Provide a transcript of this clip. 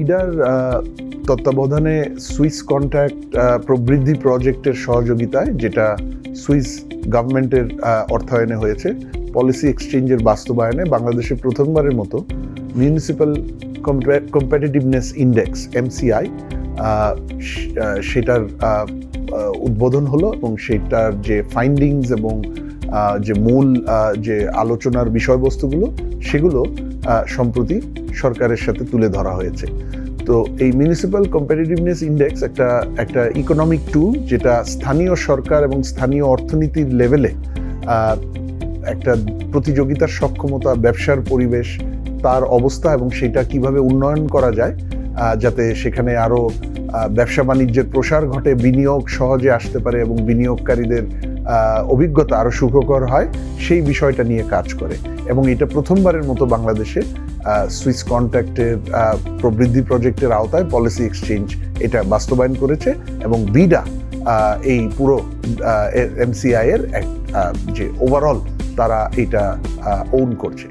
বিডার তত্ত্বাবধানে Swiss contact প্রবৃদ্ধি প্রজেক্টের সহযোগিতায়, যেটা সুইস গভর্নমেন্টের অর্থায়নে হয়েছে, পলিসি এক্সচেঞ্জের বাস্তবায়নে বাংলাদেশে প্রথমবারের মতো মিউনিসিপ্যাল কম্পিটিটিভনেস ইন্ডেক্স MCI সেটার উদ্বোধন হলো এবং সেটার যে ফাইন্ডিংস এবং যে মূল যে আলোচনার বিষয়বস্তুগুলো সেগুলো সম্প্রতি সরকারের সাথে তুলে ধরা হয়েছে। তো এই মিউনিসিপ্যাল কম্পিটিটিভনেস ইন্ডেক্স একটা ইকোনমিক টুল, যেটা স্থানীয় সরকার এবং স্থানীয় অর্থনীতির লেভেলে একটা প্রতিযোগিতার সক্ষমতা, ব্যবসার পরিবেশ, তার অবস্থা এবং সেটা কিভাবে উন্নয়ন করা যায় যাতে সেখানে আরও ব্যবসা বাণিজ্যের প্রসার ঘটে, বিনিয়োগ সহজে আসতে পারে এবং বিনিয়োগকারীদের অভিজ্ঞতা আরও সুখকর হয়, সেই বিষয়টা নিয়ে কাজ করে। এবং এটা প্রথমবারের মতো বাংলাদেশে সুইস কন্ট্যাক্টের প্রবৃদ্ধি প্রজেক্টের আওতায় পলিসি এক্সচেঞ্জ এটা বাস্তবায়ন করেছে এবং বিডা এই পুরো MCI এর যে ওভারঅল তারা এটা ওন করছে।